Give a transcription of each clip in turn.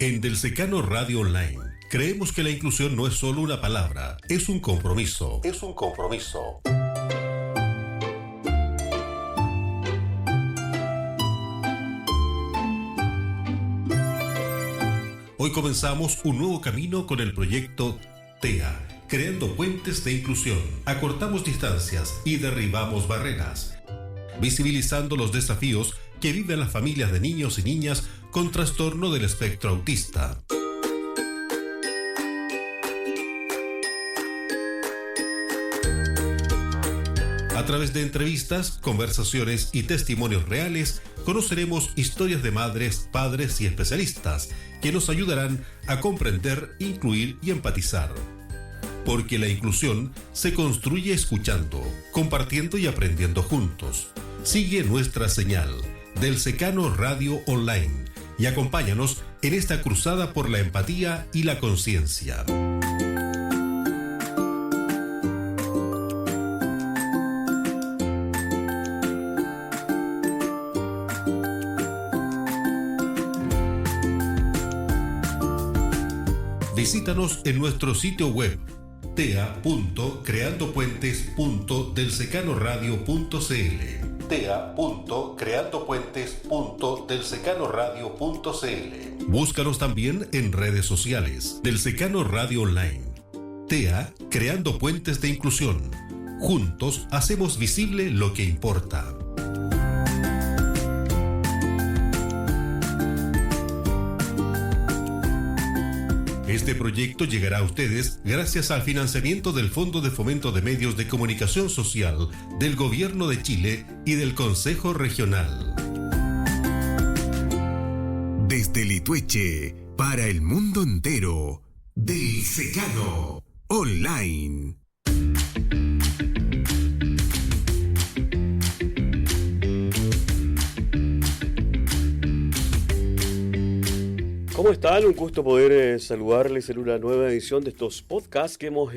En Del Secano Radio Online, creemos que la inclusión no es solo una palabra, es un compromiso. Es un compromiso. Hoy comenzamos un nuevo camino con el proyecto TEA, creando puentes de inclusión. Acortamos distancias y derribamos barreras, visibilizando los desafíos que viven las familias de niños y niñas con trastorno del espectro autista. A través de entrevistas, conversaciones y testimonios reales, conoceremos historias de madres, padres y especialistas que nos ayudarán a comprender, incluir y empatizar. Porque la inclusión se construye escuchando, compartiendo y aprendiendo juntos. Sigue nuestra señal, Del Secano Radio Online, y acompáñanos en esta cruzada por la empatía y la conciencia. Visítanos en nuestro sitio web tea.creandopuentes.delsecanoradio.cl tea.creandopuentes.delsecanoradio.cl. Búscanos también en redes sociales Del Secano Radio Online. TEA, creando puentes de inclusión. Juntos hacemos visible lo que importa. Este proyecto llegará a ustedes gracias al financiamiento del Fondo de Fomento de Medios de Comunicación Social del Gobierno de Chile y del Consejo Regional. Desde Litueche, para el mundo entero, Del Secano Online. ¿Cómo están? Un gusto poder saludarles en una nueva edición de estos podcasts que hemos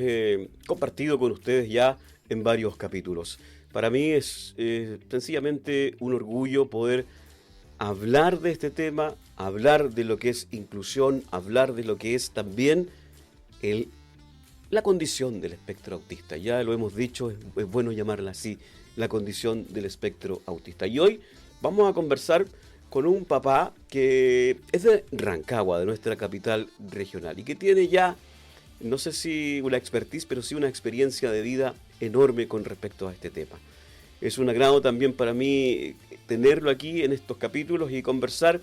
compartido con ustedes ya en varios capítulos. Para mí es sencillamente un orgullo poder hablar de este tema, hablar de lo que es inclusión, hablar de lo que es también la condición del espectro autista. Ya lo hemos dicho, es bueno llamarla así, la condición del espectro autista. Y hoy vamos a conversar con un papá que es de Rancagua, de nuestra capital regional, y que tiene ya, no sé si una expertise, pero sí una experiencia de vida enorme con respecto a este tema. Es un agrado también para mí tenerlo aquí en estos capítulos y conversar.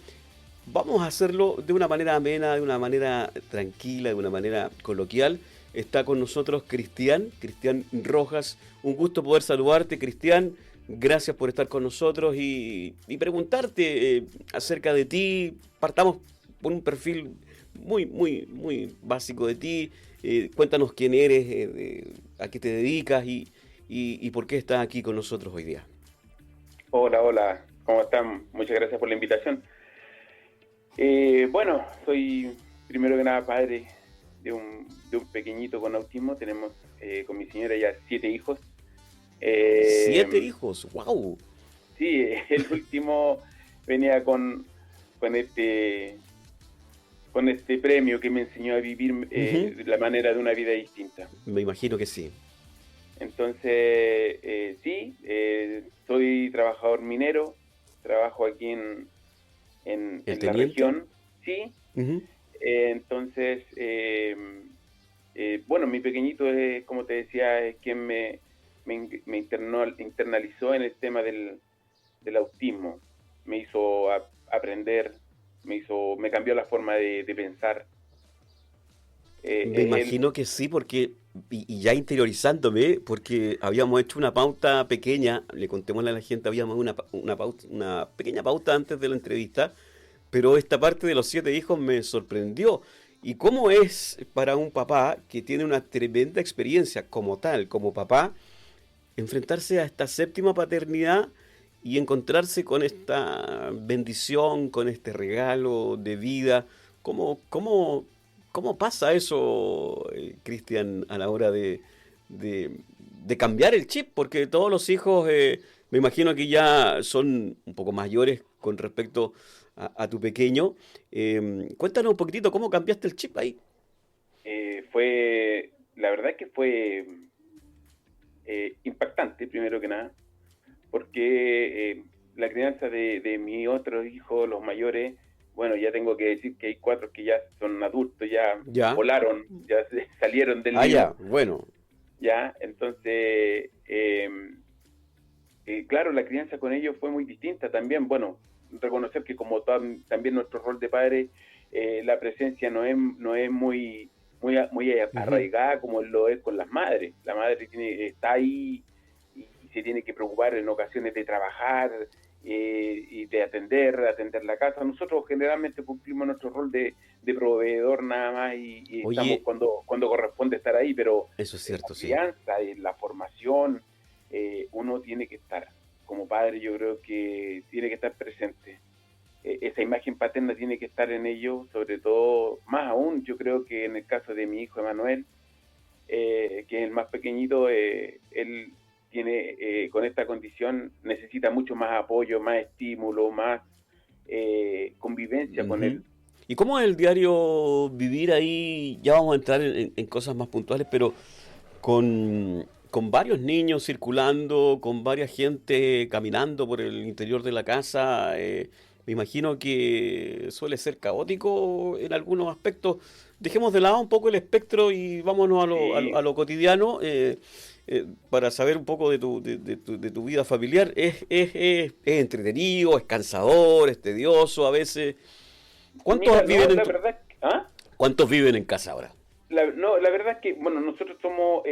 Vamos a hacerlo de una manera amena, de una manera tranquila, de una manera coloquial. Está con nosotros Cristian Rojas. Un gusto poder saludarte, Cristian. Gracias por estar con nosotros y preguntarte acerca de ti. Partamos por un perfil muy básico de ti. Cuéntanos quién eres, a qué te dedicas y por qué estás aquí con nosotros hoy día. Hola, ¿cómo están? Muchas gracias por la invitación. Bueno, soy primero que nada padre de un pequeñito con autismo. Tenemos con mi señora ya 7 hijos. 7 hijos, wow. Sí, el último venía con este premio que me enseñó a vivir la manera de una vida distinta. Me imagino que sí. Entonces, sí, soy trabajador minero, trabajo aquí en la región, sí. Uh-huh. Entonces, bueno, mi pequeñito es, como te decía, es quien me internalizó en el tema del autismo. Me hizo aprender, me cambió la forma de pensar. Me imagino que sí, porque y ya interiorizándome, porque habíamos hecho una pauta pequeña, le contémosle a la gente, habíamos una pequeña pauta antes de la entrevista, pero esta parte de los 7 hijos me sorprendió. ¿Y cómo es para un papá que tiene una tremenda experiencia como tal, como papá, enfrentarse a esta 7ª paternidad y encontrarse con esta bendición, con este regalo de vida? ¿Cómo pasa eso, Cristian, a la hora de cambiar el chip? Porque todos los hijos, me imagino que ya son un poco mayores con respecto a tu pequeño. Cuéntanos un poquitito cómo cambiaste el chip ahí. La verdad es que fue impactante, primero que nada, porque la crianza de mi otro hijo, los mayores, bueno, ya tengo que decir que hay 4 que ya son adultos, ya volaron, ya salieron del nido. Ya, bueno. Ya, entonces, claro, la crianza con ellos fue muy distinta también. Bueno, reconocer que como también nuestro rol de padre, la presencia no es muy arraigada como lo es con las madres. La madre está ahí y se tiene que preocupar en ocasiones de trabajar y de atender la casa. Nosotros generalmente cumplimos nuestro rol de proveedor nada más y estamos cuando corresponde estar ahí, pero eso es cierto, la crianza, la formación, uno tiene que estar, como padre yo creo que tiene que estar presente. Esa imagen paterna tiene que estar en ellos, sobre todo, más aún, yo creo que en el caso de mi hijo Emanuel, que es el más pequeñito, él tiene, con esta condición, necesita mucho más apoyo, más estímulo, más convivencia con él. ¿Y cómo es el diario vivir ahí? Ya vamos a entrar en cosas más puntuales, pero con varios niños circulando, con varias gente caminando por el interior de la casa. Me imagino que suele ser caótico en algunos aspectos. Dejemos de lado un poco el espectro y vámonos a lo cotidiano para saber un poco de tu vida familiar. ¿Es entretenido, es cansador, es tedioso a veces? ¿Cuántos viven en casa ahora? La verdad es que, bueno, nosotros somos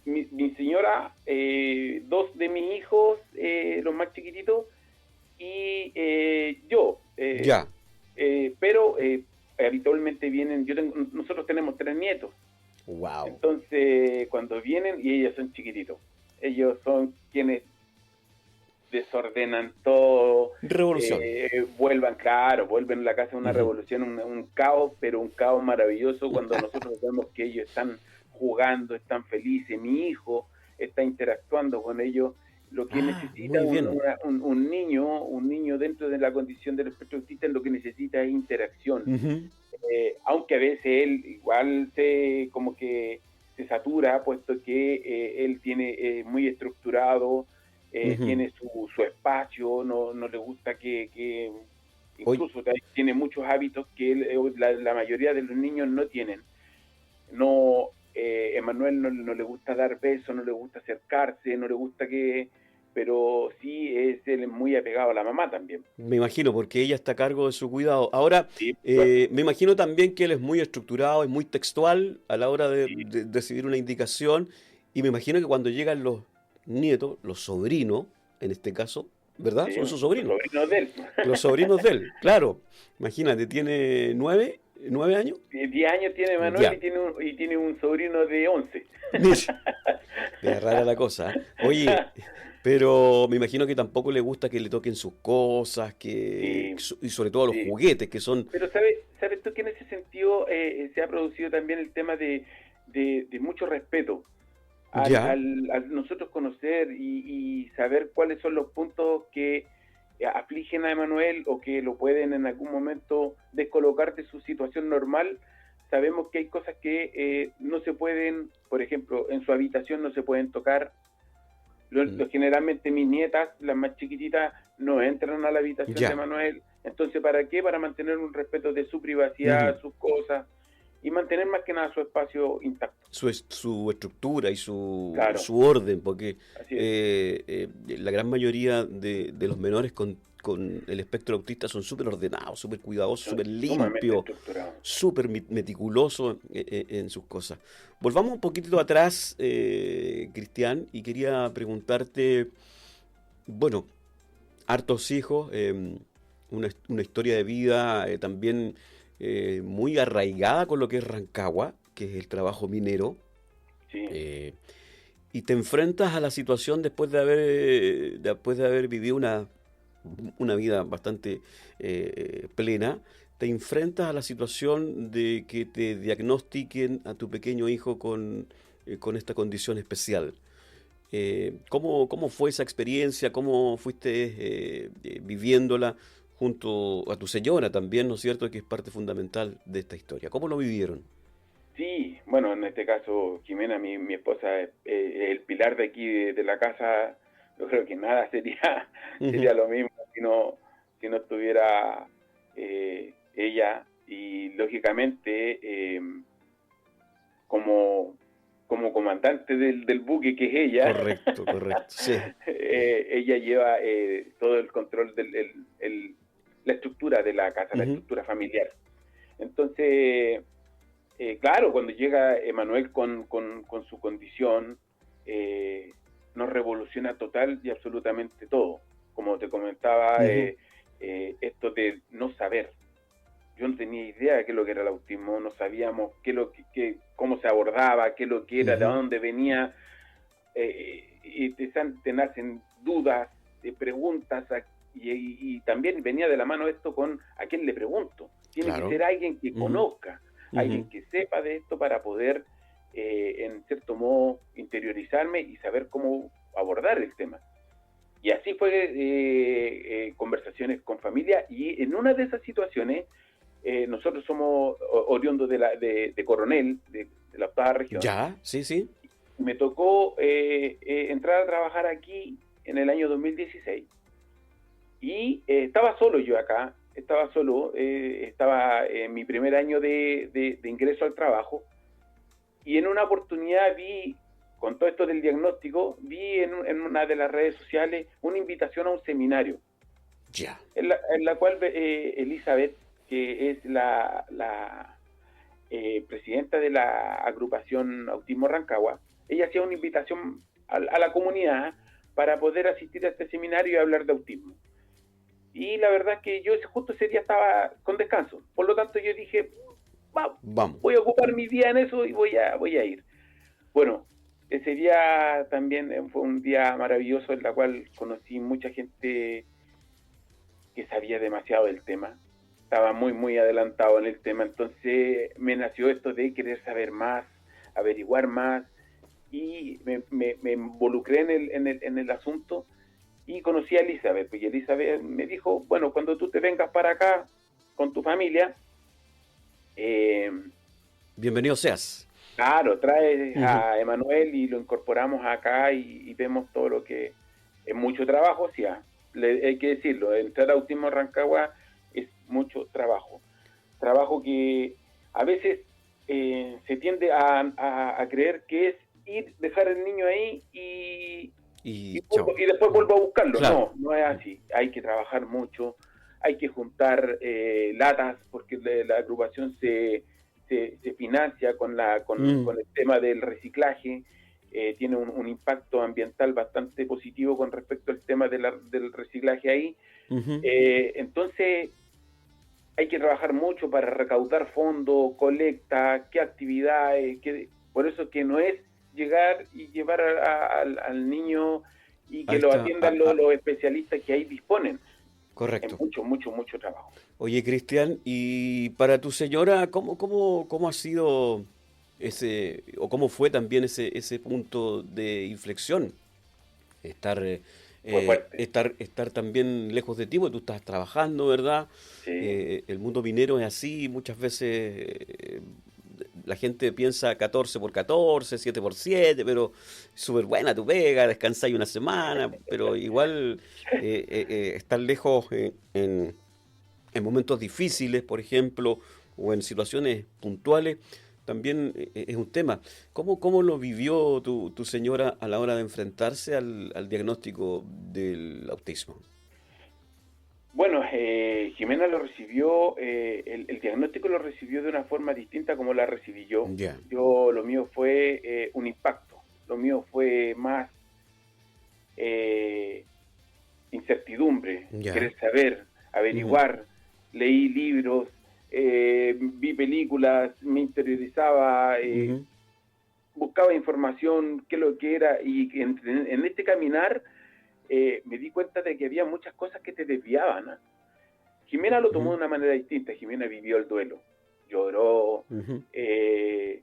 mi señora, 2 de mis hijos, los más chiquititos, y yo. Pero habitualmente vienen, nosotros tenemos 3 nietos. Wow. Entonces, cuando vienen, y ellos son chiquititos, ellos son quienes desordenan todo. Revolución. Vuelven a la casa una revolución, un caos, pero un caos maravilloso cuando nosotros vemos que ellos están jugando, están felices, mi hijo está interactuando con ellos. Lo que necesita un niño dentro de la condición del espectro autista, lo que necesita es interacción. Aunque a veces él igual como que se satura, puesto que él tiene muy estructurado, tiene su espacio, no le gusta que incluso tiene muchos hábitos que la mayoría de los niños no tienen. Emanuel no le gusta dar besos, no le gusta acercarse, no le gusta pero sí es él muy apegado a la mamá también. Me imagino, porque ella está a cargo de su cuidado. Ahora, me imagino también que él es muy estructurado, es muy textual a la hora de recibir una indicación, y me imagino que cuando llegan los nietos, los sobrinos, en este caso, ¿verdad? Sí, son sus sobrinos. Los sobrinos de él. Los sobrinos de él, claro. Imagínate, tiene 9 años. 10 años tiene Manuel y tiene un sobrino de 11. Es rara la cosa. Oye, pero me imagino que tampoco le gusta que le toquen sus cosas, y sobre todo los juguetes, que son... Pero ¿sabes tú que en ese sentido se ha producido también el tema de mucho respeto? Al nosotros conocer y saber cuáles son los puntos que afligen a Emanuel o que lo pueden en algún momento descolocar de su situación normal, sabemos que hay cosas que no se pueden, por ejemplo, en su habitación no se pueden tocar. Generalmente mis nietas, las más chiquititas, no entran a la habitación de Emanuel. Entonces, ¿para qué? Para mantener un respeto de su privacidad, sus cosas, y mantener más que nada su espacio intacto. Su estructura y su orden, porque la gran mayoría de los menores con el espectro autista son súper ordenados, súper cuidadosos, súper limpios, súper meticulosos en sus cosas. Volvamos un poquitito atrás, Cristian, y quería preguntarte, bueno, hartos hijos, una historia de vida también muy arraigada con lo que es Rancagua, que es el trabajo minero. Sí. Y te enfrentas a la situación después de haber vivido una vida bastante plena, te enfrentas a la situación de que te diagnostiquen a tu pequeño hijo con esta condición especial. ¿Cómo fue esa experiencia? ¿Cómo fuiste viviéndola junto a tu señora también, ¿no es cierto?, que es parte fundamental de esta historia. ¿Cómo lo vivieron? Sí, bueno, en este caso, Jimena, mi esposa, es el pilar de aquí de la casa. Yo creo que nada sería lo mismo si no estuviera ella. Y lógicamente, como comandante del buque que es ella, Correcto, sí. ella lleva todo el control la estructura de la casa, la estructura familiar. Entonces, claro, cuando llega Emanuel con su condición, nos revoluciona total y absolutamente todo. Como te comentaba, esto de no saber. Yo no tenía idea de qué es lo que era el autismo, no sabíamos cómo se abordaba, qué es lo que era, de dónde venía, y te nacen dudas, preguntas, y también venía de la mano esto con a quién le pregunto. Tiene que ser alguien que conozca, alguien que sepa de esto para poder, en cierto modo, interiorizarme y saber cómo abordar el tema. Y así fue conversaciones con familia, y en una de esas situaciones, nosotros somos oriundos de Coronel, de la octava región. Ya, sí. Me tocó entrar a trabajar aquí en el año 2016 y estaba solo yo acá, estaba en mi primer año de ingreso al trabajo, y en una oportunidad vi, con todo esto del diagnóstico, vi en una de las redes sociales una invitación a un seminario, en la cual Elizabeth, que es la presidenta de la agrupación Autismo Rancagua, ella hacía una invitación a la comunidad para poder asistir a este seminario y hablar de autismo. Y la verdad es que yo justo ese día estaba con descanso, por lo tanto yo dije, vamos, voy a ocupar mi día en eso y voy a ir. Bueno, ese día también fue un día maravilloso, en la cual conocí mucha gente que sabía demasiado del tema, estaba muy, muy adelantado en el tema. Entonces me nació esto de querer saber más, averiguar más, y me involucré en el asunto, y conocí a Elizabeth, porque Elizabeth me dijo, bueno, cuando tú te vengas para acá con tu familia, bienvenido seas. Claro, trae a Emanuel y lo incorporamos acá, y vemos todo lo que es mucho trabajo, sí, hay que decirlo, entrar a Autismo Rancagua es mucho trabajo que a veces se tiende a creer que es ir, dejar el niño ahí y después vuelvo a buscarlo. Claro. No es así, hay que trabajar mucho, hay que juntar latas, porque la agrupación se financia con el tema del reciclaje. Tiene un impacto ambiental bastante positivo con respecto al tema del reciclaje ahí. Entonces hay que trabajar mucho para recaudar fondos, colecta, qué actividades, por eso que no es llegar y llevar al niño y que lo atiendan los especialistas que ahí disponen. Correcto. Es mucho trabajo. Oye, Cristian, y para tu señora, ¿cómo ha sido ese, o cómo fue también ese punto de inflexión? Estar también lejos de ti, porque tú estás trabajando, ¿verdad? Sí. El mundo minero es así, muchas veces la gente piensa 14x14, 7x7, pero es súper buena tu pega, descansáis una semana, pero igual estar lejos en momentos difíciles, por ejemplo, o en situaciones puntuales, también es un tema. ¿Cómo lo vivió tu señora a la hora de enfrentarse al diagnóstico del autismo? Bueno, Jimena lo recibió, el diagnóstico lo recibió de una forma distinta como la recibí yo. Yeah. Lo mío fue un impacto, lo mío fue más incertidumbre, querer saber, averiguar, leí libros, vi películas, me interiorizaba, buscaba información, qué es lo que era, y en este caminar me di cuenta de que había muchas cosas que te desviaban, ¿eh? Jimena lo tomó de una manera distinta. Jimena vivió el duelo, lloró, se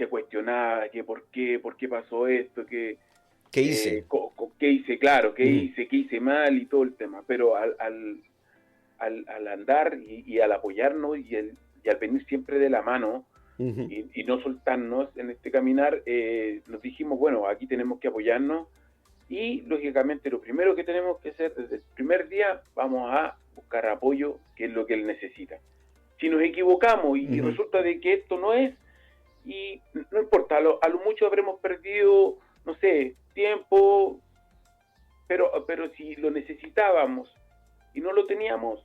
cuestionaba que por qué pasó esto, ¿qué hice? ¿Qué hice? Claro, ¿qué hice mal y todo el tema? Pero al al andar y al apoyarnos y al venir siempre de la mano, Ujú. y no soltarnos en este caminar, nos dijimos, bueno, aquí tenemos que apoyarnos y lógicamente lo primero que tenemos que hacer desde el primer día, vamos a buscar apoyo, que es lo que él necesita. Si nos equivocamos y Ujú. resulta de que esto no es, y no importa, a lo mucho habremos perdido, no sé, tiempo, pero si lo necesitábamos y no lo teníamos,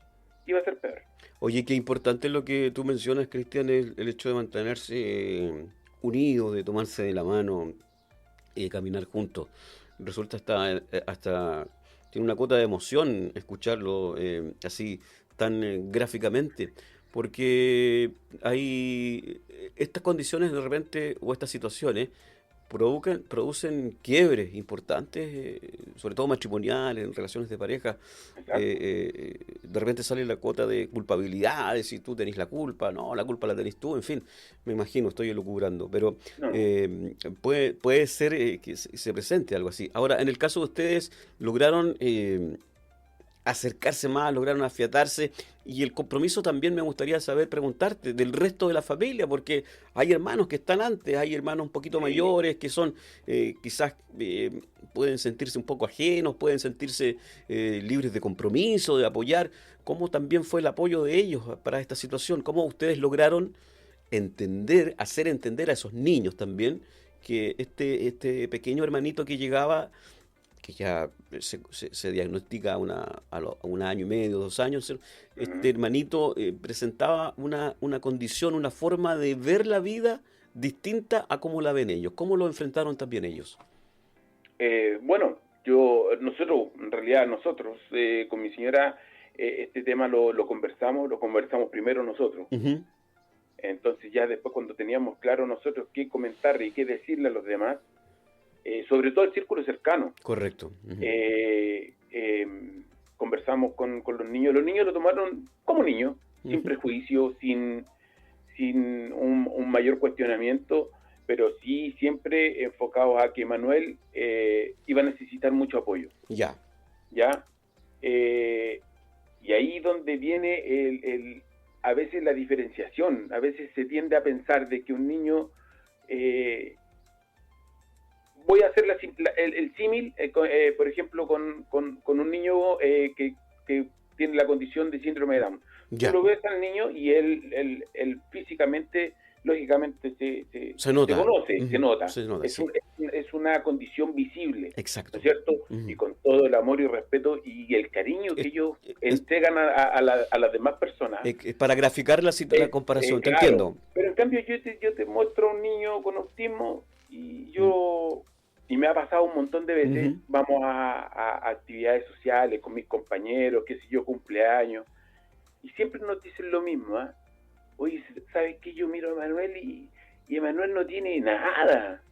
iba a ser peor. Oye, qué importante lo que tú mencionas, Cristian, el hecho de mantenerse unidos, de tomarse de la mano y de caminar juntos. Resulta hasta tiene una cuota de emoción escucharlo así tan gráficamente, porque hay estas condiciones de repente o estas situaciones producen quiebres importantes, sobre todo matrimoniales, en relaciones de pareja. Exacto. De repente sale la cuota de culpabilidad, de si tú tenés la culpa, no, la culpa la tenés tú, en fin, me imagino, estoy elucubrando, pero No, no. puede ser que se presente algo así. Ahora, en el caso de ustedes, lograron acercarse más, lograron afiatarse, y el compromiso también me gustaría saber, preguntarte, del resto de la familia, porque hay hermanos que están antes, hay hermanos un poquito Sí. mayores que son quizás pueden sentirse un poco ajenos, pueden sentirse libres de compromiso, de apoyar. ¿Cómo también fue el apoyo de ellos para esta situación? ¿Cómo ustedes lograron entender, hacer entender a esos niños también que este pequeño hermanito que llegaba, que ya se diagnostica a un año y medio, 2 años, este Ujú. hermanito presentaba una condición, una forma de ver la vida distinta a cómo la ven ellos? ¿Cómo lo enfrentaron también ellos? Bueno, nosotros, en realidad nosotros, con mi señora, este tema lo conversamos primero nosotros. Ujú. Entonces ya después cuando teníamos claro nosotros qué comentar y qué decirle a los demás, sobre todo el círculo cercano, Correcto. Ujú. conversamos con los niños lo tomaron como niños, sin Ujú. prejuicio, sin un mayor cuestionamiento, pero sí siempre enfocados a que Manuel iba a necesitar mucho apoyo, Ya. ¿ya? Y ahí donde viene a veces la diferenciación, a veces se tiende a pensar de que un niño, voy a hacer el símil, por ejemplo, con un niño que tiene la condición de síndrome de Down. Tú Ya. lo ves al niño y él físicamente, lógicamente, Se se nota. conoce, se Ujú. nota. Se nota, Es, sí. es una condición visible, ¿no Exacto. es cierto? Y Ujú. con todo el amor y respeto y el cariño que Es, ellos es- entregan a las demás personas. es para graficar la comparación, te Claro, entiendo. pero en cambio yo te muestro a un niño con autismo y me ha pasado un montón de veces, Ujú. vamos a actividades sociales con mis compañeros, qué sé yo, cumpleaños, y siempre nos dicen lo mismo, ¿ah? Oye, ¿sabes qué? Yo miro a Emanuel y Emanuel no tiene nada.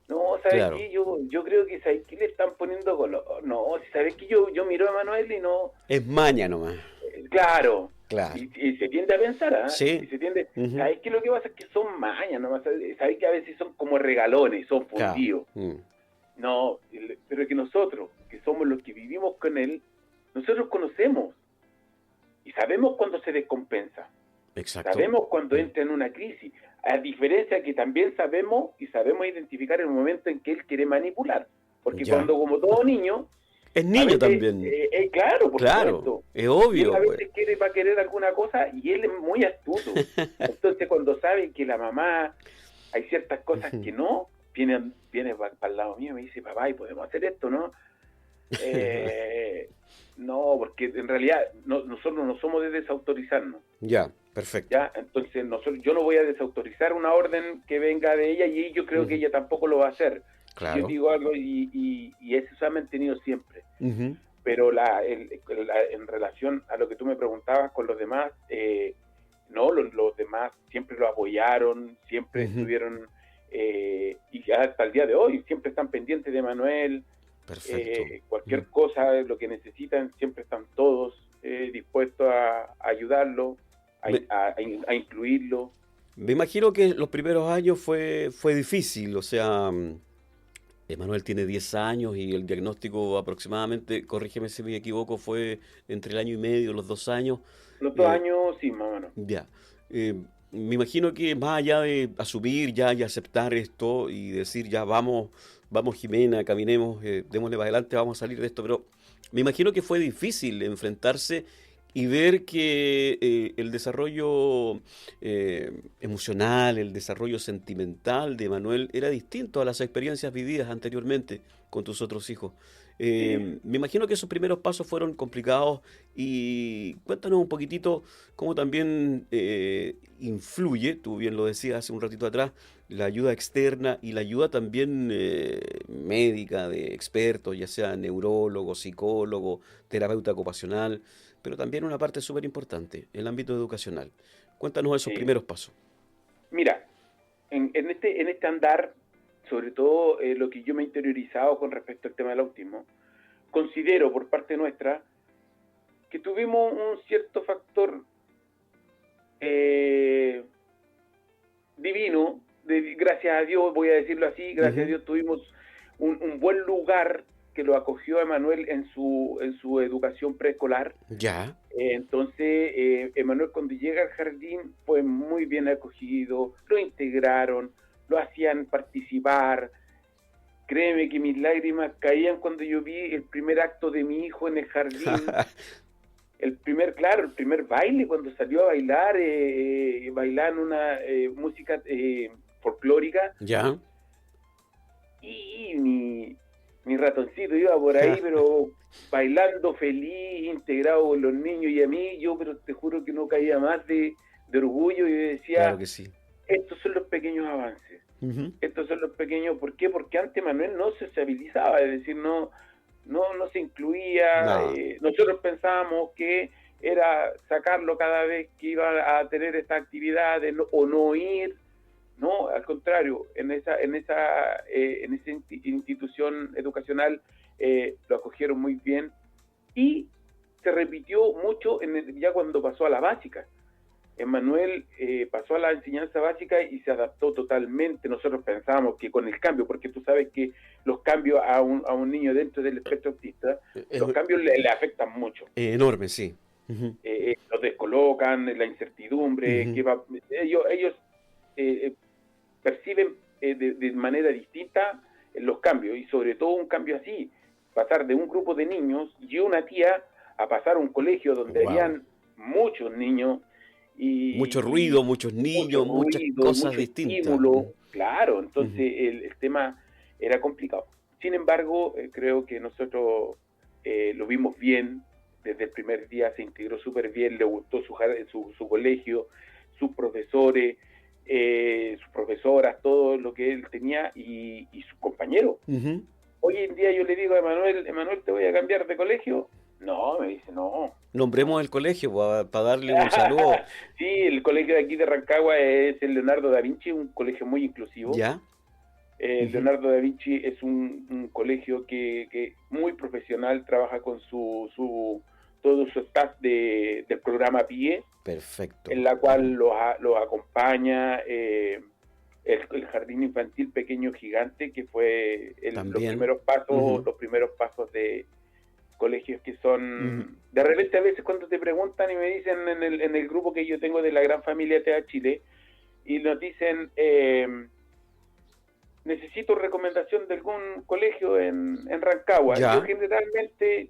No, ¿sabes Claro. qué? Yo creo que ¿sabes qué? Le están poniendo color. No, ¿sabes qué? Yo miro a Emanuel y no. Es maña nomás. Claro, Claro. y se tiende a pensar, ¿ah? Y Sí. se tiende, Ujú. ¿sabes qué? Lo que pasa es que son mañas, nomás, ¿sabes que a veces son como regalones, son Claro. fundidos? No, pero que nosotros, que somos los que vivimos con él, nosotros conocemos y sabemos cuando se descompensa, Exacto. sabemos cuando entra en una crisis, a diferencia que también sabemos identificar el momento en que él quiere manipular, porque Ya. cuando como todo niño, Es a niño veces, también. claro, por Claro. supuesto. Es Y él obvio, a pues. veces va a querer alguna cosa y él es muy astuto. Entonces, cuando sabe que la mamá hay ciertas cosas que no, viene para el lado mío y me dice, papá, ¿y podemos hacer esto, no? No, porque en realidad nosotros no somos de desautorizarnos, Ya, perfecto. ¿ya? Entonces, yo no voy a desautorizar una orden que venga de ella y yo creo que ella tampoco lo va a hacer. Claro. Yo digo algo y eso se ha mantenido siempre. Ujú. Pero en relación a lo que tú me preguntabas con los demás, no, los demás siempre lo apoyaron, siempre Ujú. estuvieron, y hasta el día de hoy, siempre están pendientes de Manuel, Perfecto. cualquier cosa, lo que necesitan, siempre están todos dispuestos a ayudarlo, Me, a incluirlo. me imagino que los primeros años fue difícil, o sea, Emanuel tiene 10 años y el diagnóstico aproximadamente, corrígeme si me equivoco, fue entre el año y medio, los 2 años. Los dos Eh, años, sí, más o menos. ya. Me imagino que más allá de asumir ya y aceptar esto y decir ya vamos, vamos Jimena, caminemos, démosle para adelante, vamos a salir de esto, pero me imagino que fue difícil enfrentarse y ver que el desarrollo emocional, el desarrollo sentimental de Manuel era distinto a las experiencias vividas anteriormente con tus otros hijos. Sí. Me imagino que esos primeros pasos fueron complicados y cuéntanos un poquitito cómo también influye, tú bien lo decías hace un ratito atrás, la ayuda externa y la ayuda también médica de expertos, ya sea neurólogo, psicólogo, terapeuta ocupacional, pero también una parte súper importante, el ámbito educacional. Cuéntanos esos Sí. primeros pasos. Mira, en este andar, sobre todo lo que yo me he interiorizado con respecto al tema del autismo, considero por parte nuestra que tuvimos un cierto factor divino, gracias a Dios, voy a decirlo así, gracias a Ujú. Dios tuvimos un buen lugar que lo acogió a Emanuel en su educación preescolar. Ya. Entonces, Emanuel cuando llega al jardín fue muy bien acogido, lo integraron, lo hacían participar. Créeme que mis lágrimas caían cuando yo vi el primer acto de mi hijo en el jardín, el primer baile, cuando salió a bailar, bailando una música folclórica, Ya. y mi ratoncito iba por ahí, pero bailando feliz, integrado con los niños, y a mí, yo, pero te juro que no caía más de orgullo, y yo Claro decía, que sí. estos son los pequeños avances. Ujú. Estos son los pequeños, ¿por qué? Porque antes Manuel no se sociabilizaba, es decir, no se incluía, No. nosotros pensábamos que era sacarlo cada vez que iba a tener estas actividades o no ir, no, al contrario, en esa institución educacional lo acogieron muy bien y se repitió mucho ya cuando pasó a la básica. Emmanuel pasó a la enseñanza básica y se adaptó totalmente. Nosotros pensábamos que con el cambio, porque tú sabes que los cambios a un niño dentro del espectro autista, Es los cambios le afectan mucho. enorme, sí. Ujú. Los descolocan, la incertidumbre, Ujú. ellos perciben de manera distinta los cambios, y sobre todo un cambio así, pasar de un grupo de niños y una tía a pasar a un colegio donde Wow. habían muchos niños, Mucho y ruido, muchos mucho niños, muchas ruido, cosas mucho distintas. estímulo, claro, entonces Ujú. el tema era complicado. Sin embargo, creo que nosotros lo vimos bien, desde el primer día se integró súper bien, le gustó su colegio, sus profesores, sus profesoras, todo lo que él tenía y sus compañeros. Ujú. Hoy en día yo le digo a Emanuel, ¿te voy a cambiar de colegio? No, me dice, no. Nombremos el colegio para darle un saludo. Sí, el colegio de aquí de Rancagua es el Leonardo da Vinci, un colegio muy inclusivo. ¿Ya? Ujú. Leonardo da Vinci es un colegio que muy profesional, trabaja con todo su staff del programa PIE, Perfecto. en la cual los acompaña el jardín infantil Pequeño Gigante, que fue También. los Ujú. primeros pasos de colegios que son, Ujú. de repente a veces cuando te preguntan y me dicen en el grupo que yo tengo de la Gran Familia TEA Chile, y nos dicen, necesito recomendación de algún colegio en Rancagua. Ya. Yo generalmente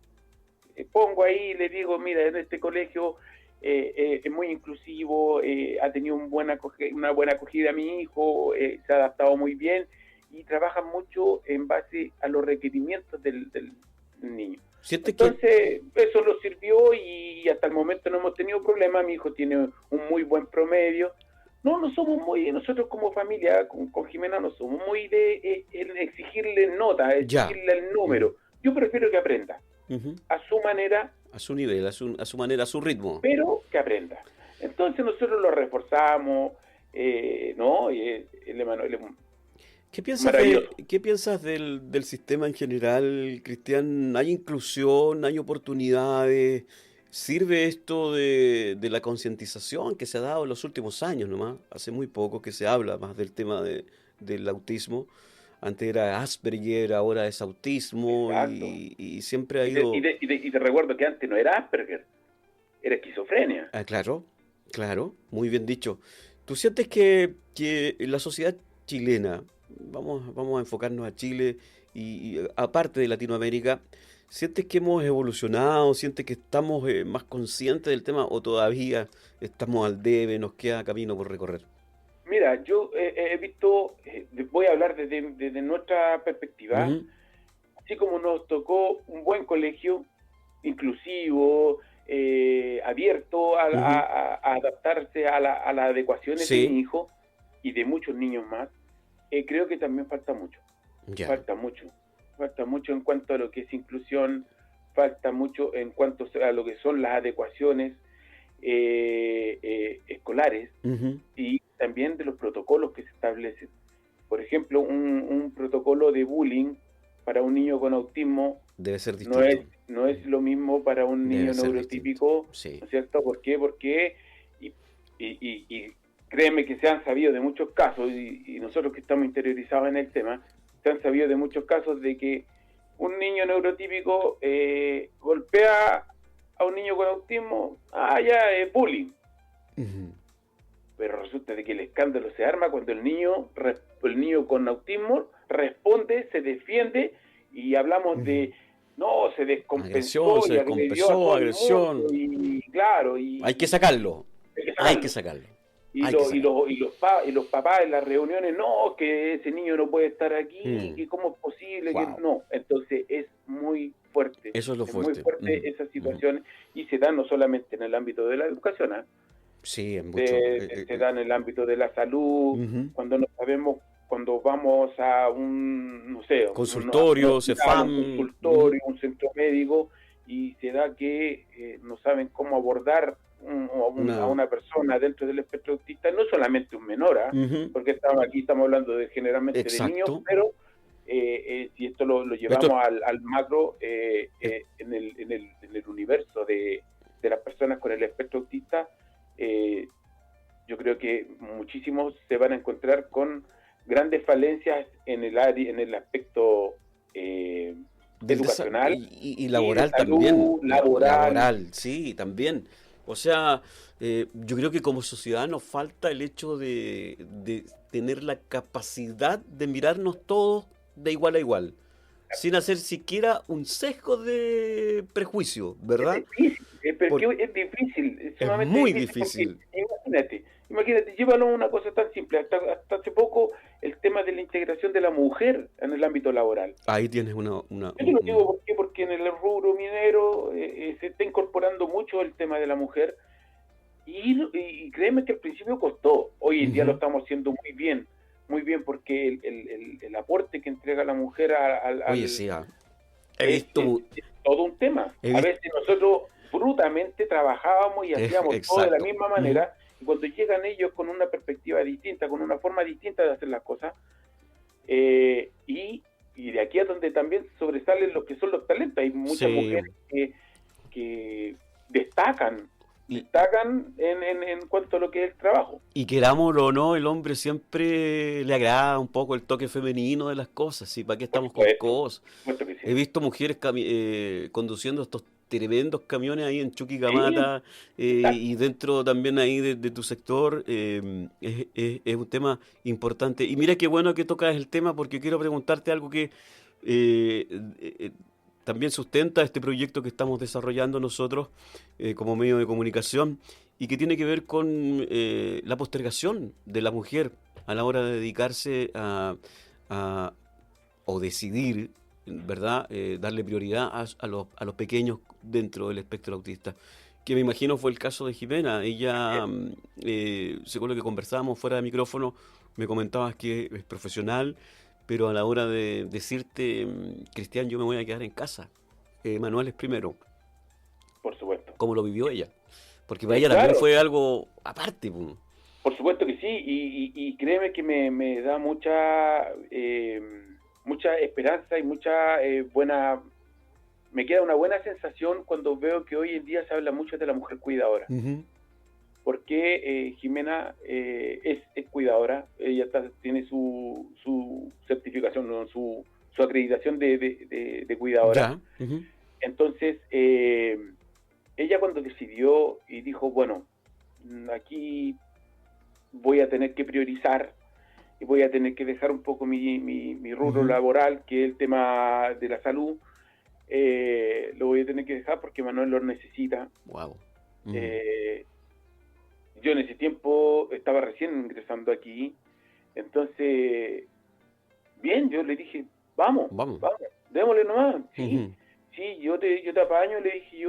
pongo ahí y le digo, mira, en este colegio es muy inclusivo, ha tenido una buena acogida a mi hijo, se ha adaptado muy bien y trabajan mucho en base a los requerimientos del niño. ¿Sientes que Entonces, eso nos sirvió y hasta el momento no hemos tenido problemas. Mi hijo tiene un muy buen promedio. No somos muy, nosotros como familia, con Jimena, no somos muy de exigirle notas, ya? exigirle el número. Yo prefiero que aprenda Ujú. a su manera, A su nivel, a su manera, a su ritmo. pero que aprenda. Entonces nosotros lo reforzamos, ¿no? Y el Emanuel es maravilloso. ¿Qué piensas del sistema en general, Cristian? ¿Hay inclusión? ¿Hay oportunidades? ¿Sirve esto de la concientización que se ha dado en los últimos años nomás? Hace muy poco que se habla más del tema del autismo. Antes era Asperger, ahora es autismo y siempre ha ido... Y te recuerdo que antes no era Asperger, era esquizofrenia. Ah, claro, muy bien dicho. ¿Tú sientes que la sociedad chilena, vamos a enfocarnos a Chile y aparte de Latinoamérica, sientes que hemos evolucionado, sientes que estamos más conscientes del tema o todavía estamos al debe, nos queda camino por recorrer? Mira, yo he visto, voy a hablar desde nuestra perspectiva, así como nos tocó un buen colegio, inclusivo, abierto a adaptarse a las adecuaciones de mi hijo y de muchos niños más, creo que también falta mucho. Falta mucho en cuanto a lo que es inclusión, falta mucho en cuanto a lo que son las adecuaciones escolares y también de los protocolos que se establecen. Por ejemplo, un protocolo de bullying para un niño con autismo debe ser distinto. No es lo mismo para un niño neurotípico, sí. ¿no es cierto? ¿Por qué? Porque, y créeme que se han sabido de muchos casos, y nosotros que estamos interiorizados en el tema, se han sabido de muchos casos de que un niño neurotípico golpea a un niño con autismo, ya es bullying. Pero resulta de que el escándalo se arma cuando el niño con autismo responde, se defiende, y hablamos de se descompensó, agresión. Y claro, hay que sacarlo. Y los papás en las reuniones, no, que ese niño no puede estar aquí, que cómo es posible, que no. Entonces es muy fuerte. Eso es lo fuerte. Muy fuerte esa situación, y se da no solamente en el ámbito de la educación, sí, en mucho. Se da en el ámbito de la salud, cuando no sabemos, cuando vamos a un, no sé, consultorio, CEFAM, un consultorio, un centro médico, y se da que no saben cómo abordar a una persona dentro del espectro autista, no solamente un menor, porque estamos hablando generalmente de niños, pero si esto lo llevamos al macro, en el universo de las personas con el espectro autista, yo creo que muchísimos se van a encontrar con grandes falencias en el aspecto educacional y laboral, y salud, también. Laboral, sí, también. O sea, yo creo que como sociedad nos falta el hecho de tener la capacidad de mirarnos todos de igual a igual, sin hacer siquiera un sesgo de prejuicio, ¿verdad? Es difícil, es muy difícil. Imagínate, llévalo a una cosa tan simple. Hasta hace poco, el tema de la integración de la mujer en el ámbito laboral. Ahí tienes una Yo lo digo porque en el rubro minero se está incorporando mucho el tema de la mujer, y créeme que al principio costó. Hoy en día lo estamos haciendo muy bien, porque el aporte que entrega la mujer Oye, sí, he visto... es todo un tema. A veces nosotros brutamente trabajábamos y hacíamos todo de la misma manera, y cuando llegan ellos con una perspectiva distinta, con una forma distinta de hacer las cosas, y de aquí a donde también sobresalen lo que son los talentos. Hay muchas mujeres que destacan en cuanto a lo que es el trabajo. Y querámoslo o no, el hombre siempre le agrada un poco el toque femenino de las cosas. ¿Sí? ¿Para qué estamos con cosas? Sí. He visto mujeres conduciendo estos tremendos camiones ahí en Chuquicamata, y dentro también ahí de tu sector. Es un tema importante. Y mira qué bueno que tocas el tema, porque quiero preguntarte algo que también sustenta este proyecto que estamos desarrollando nosotros como medio de comunicación, y que tiene que ver con la postergación de la mujer a la hora de dedicarse o decidir, ¿verdad?, darle prioridad a los pequeños dentro del espectro autista, que me imagino fue el caso de Jimena. Ella, según lo que conversábamos fuera de micrófono, me comentabas que es profesional, pero a la hora de decirte, Cristian, yo me voy a quedar en casa, Manuel es primero. Por supuesto. ¿Cómo lo vivió ella? Porque para ella también fue algo aparte. Por supuesto que sí, y créeme que me da mucha esperanza y mucha me queda una buena sensación cuando veo que hoy en día se habla mucho de la mujer cuidadora. porque Jimena es cuidadora, ella tiene su certificación, ¿no? su acreditación de cuidadora. Ya. Entonces, ella cuando decidió y dijo, bueno, aquí voy a tener que priorizar y voy a tener que dejar un poco mi rubro laboral, que es el tema de la salud, lo voy a tener que dejar porque Manuel lo necesita. Wow. Yo en ese tiempo estaba recién ingresando aquí, entonces, bien, yo le dije, vamos, démosle nomás, sí. Sí, yo te apaño, le dije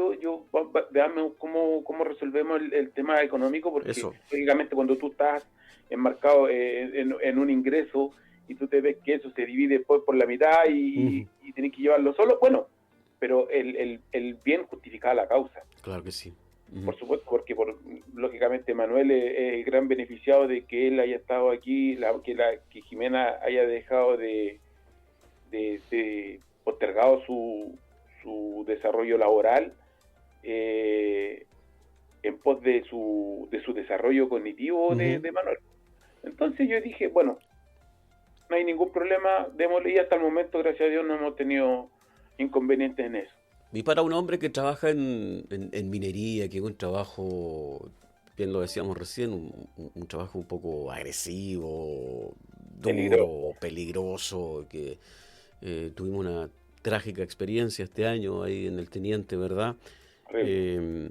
veamos cómo resolvemos el tema económico, porque lógicamente cuando tú estás enmarcado en un ingreso y tú te ves que eso se divide después por la mitad y tienes que llevarlo solo, bueno, pero el bien justificaba la causa. Claro que sí. Por supuesto, porque lógicamente Manuel es el gran beneficiado de que él haya estado aquí, que Jimena haya dejado de postergado su desarrollo laboral en pos de su desarrollo cognitivo de Manuel. Entonces yo dije, bueno, no hay ningún problema, démosle, y hasta el momento, gracias a Dios, no hemos tenido inconvenientes en eso. Y para un hombre que trabaja en minería, que es un trabajo, bien lo decíamos recién, un trabajo un poco agresivo, duro, peligroso, que tuvimos una trágica experiencia este año ahí en el Teniente, ¿verdad? ¿Qué